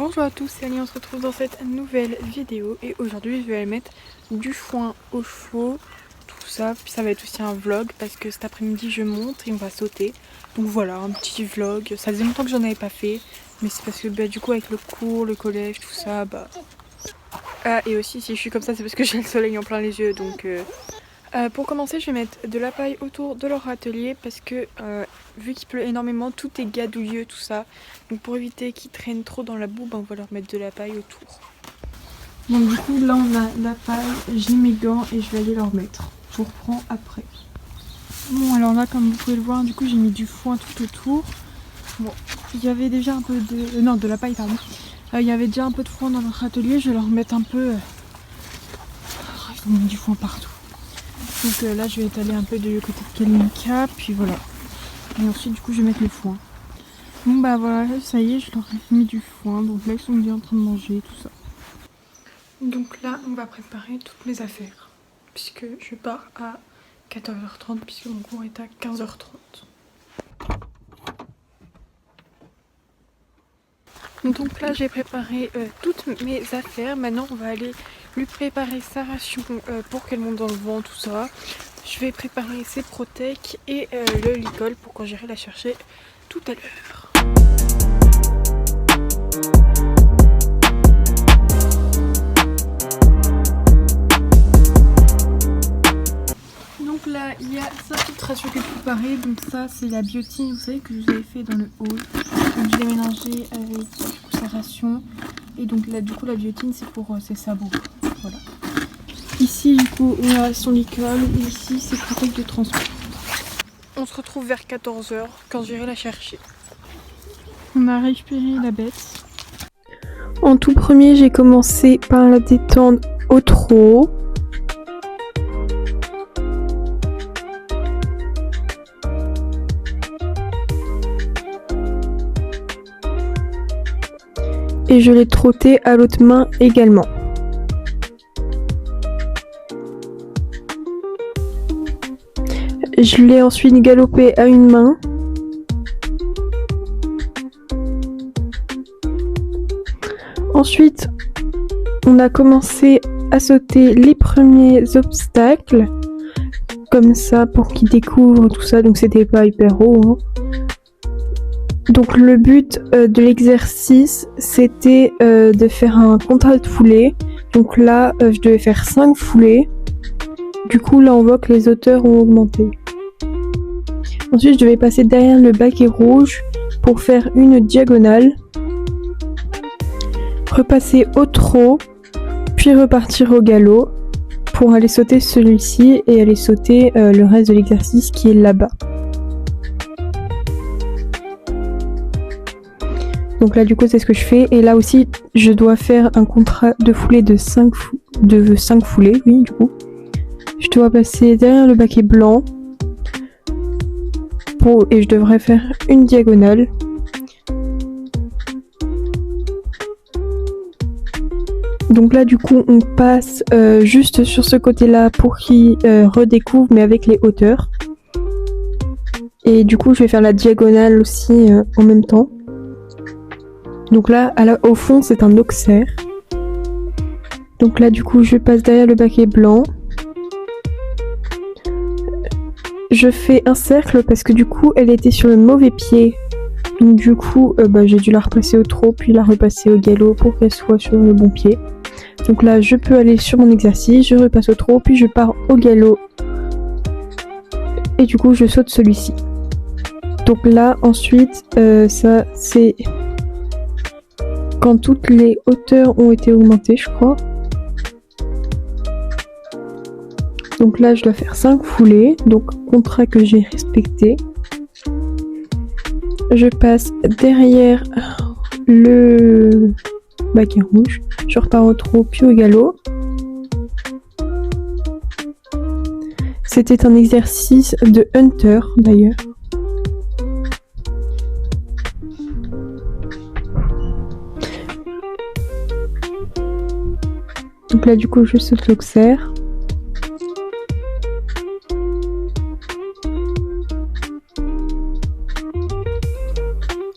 Bonjour à tous, c'est Annie, on se retrouve dans cette nouvelle vidéo et aujourd'hui je vais aller mettre du foin aux chevaux, tout ça, puis ça va être aussi un vlog parce que cet après-midi je monte et on va sauter. Donc voilà, un petit vlog, ça faisait longtemps que j'en avais pas fait, mais c'est parce que du coup avec le cours, le collège, tout ça, Ah et aussi si je suis comme ça c'est parce que j'ai le soleil en plein les yeux donc... Pour commencer, je vais mettre de la paille autour de leur atelier parce que vu qu'il pleut énormément, tout est gadouilleux, tout ça. Donc pour éviter qu'ils traînent trop dans la boue, on va leur mettre de la paille autour. Donc du coup, là on a la paille, j'ai mes gants et je vais aller leur mettre. Je vous reprends après. Bon alors là, comme vous pouvez le voir, du coup j'ai mis du foin tout autour. Bon, il y avait déjà un peu de... non, de la paille, pardon. Il y avait déjà un peu de foin dans leur atelier, je vais leur mettre un peu... Ils ont mis du foin partout. Donc là je vais étaler un peu du côté de Kalinka, puis voilà. Et ensuite du coup je vais mettre le foin. Bon voilà, ça y est, je leur ai mis du foin. Donc là ils sont bien en train de manger, tout ça. Donc là on va préparer toutes mes affaires. Puisque je pars à 14h30, puisque mon cours est à 15h30. Donc là j'ai préparé toutes mes affaires. Maintenant on va aller lui préparer sa ration pour qu'elle monte dans le vent, tout ça. Je vais préparer ses protèques et le licol pour quand j'irai la chercher tout à l'heure. Donc là il y a sa petite ration qui est préparée. Donc ça c'est la biotine, vous savez, que je vous avais fait dans le haul. Donc je l'ai mélangé avec du coup, sa ration. Et donc là du coup la biotine c'est pour ses sabots. Voilà. Ici du coup on a son licol et ici c'est protèque de transport. On se retrouve vers 14h quand j'irai la chercher. On a récupéré la bête. En tout premier j'ai commencé par la détendre au trot. Et je l'ai trotté à l'autre main également. Je l'ai ensuite galopé à une main. Ensuite, on a commencé à sauter les premiers obstacles, comme ça, pour qu'ils découvrent tout ça. Donc c'était pas hyper haut, hein. Donc le but de l'exercice, c'était de faire un contact foulé. Donc là, je devais faire 5 foulées. Du coup, là, on voit que les hauteurs ont augmenté. Ensuite, je devais passer derrière le baquet rouge pour faire une diagonale. Repasser au trot, puis repartir au galop pour aller sauter celui-ci et aller sauter le reste de l'exercice qui est là-bas. Donc là du coup c'est ce que je fais, et là aussi je dois faire un contrat de foulée de 5 foulées, oui du coup. Je dois passer derrière le baquet blanc et je devrais faire une diagonale. Donc là du coup on passe juste sur ce côté là pour qu'il redécouvre, mais avec les hauteurs. Et du coup je vais faire la diagonale aussi en même temps. Donc là, au fond, c'est un auxerre. Donc là, du coup, je passe derrière le baquet blanc. Je fais un cercle parce que du coup, elle était sur le mauvais pied. Donc du coup, j'ai dû la repasser au trot, puis la repasser au galop pour qu'elle soit sur le bon pied. Donc là, je peux aller sur mon exercice, je repasse au trot, puis je pars au galop. Et du coup, je saute celui-ci. Donc là, ensuite, ça, c'est... quand toutes les hauteurs ont été augmentées, je crois. Donc là, je dois faire 5 foulées. Donc, contrat que j'ai respecté. Je passe derrière le baquet rouge. Je repars au trot, puis au galop. C'était un exercice de hunter, d'ailleurs. Donc là du coup je saute l'auxerre.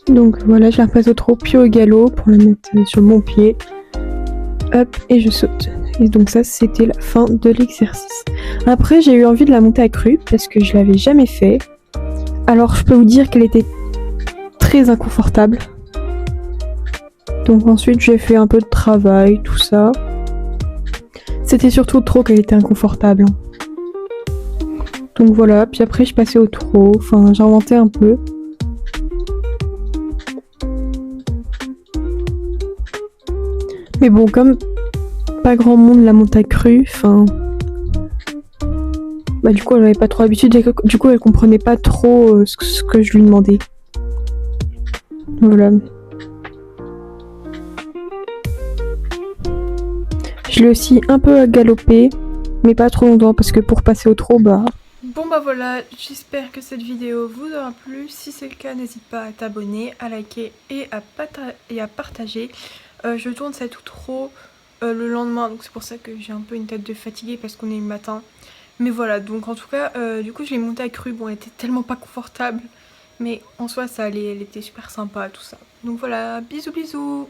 Donc voilà, je la repasse au trot puis au galop pour la mettre sur mon pied. Hop, et je saute. Et donc ça, c'était la fin de l'exercice. Après, j'ai eu envie de la monter à crue parce que je l'avais jamais fait. Alors, je peux vous dire qu'elle était très inconfortable. Donc ensuite, j'ai fait un peu de travail, tout ça. C'était surtout trop qu'elle était inconfortable. Donc voilà, puis après, je passais au trot. Enfin, j'inventais un peu. Mais bon, comme pas grand monde la monte à crue, enfin... Bah du coup, elle avait pas trop l'habitude, et du coup, elle comprenait pas trop ce que je lui demandais. Voilà. Je l'ai aussi un peu galopé, mais pas trop longtemps, parce que pour passer au trot, bah... Bon bah voilà, j'espère que cette vidéo vous aura plu. Si c'est le cas, n'hésite pas à t'abonner, à liker et à partager. Je tourne cet outro le lendemain, donc c'est pour ça que j'ai un peu une tête de fatiguée parce qu'on est le matin. Mais voilà, donc en tout cas, du coup je l'ai montée à crue. Bon, elle était tellement pas confortable, mais en soi ça allait, elle était super sympa, tout ça. Donc voilà, bisous bisous.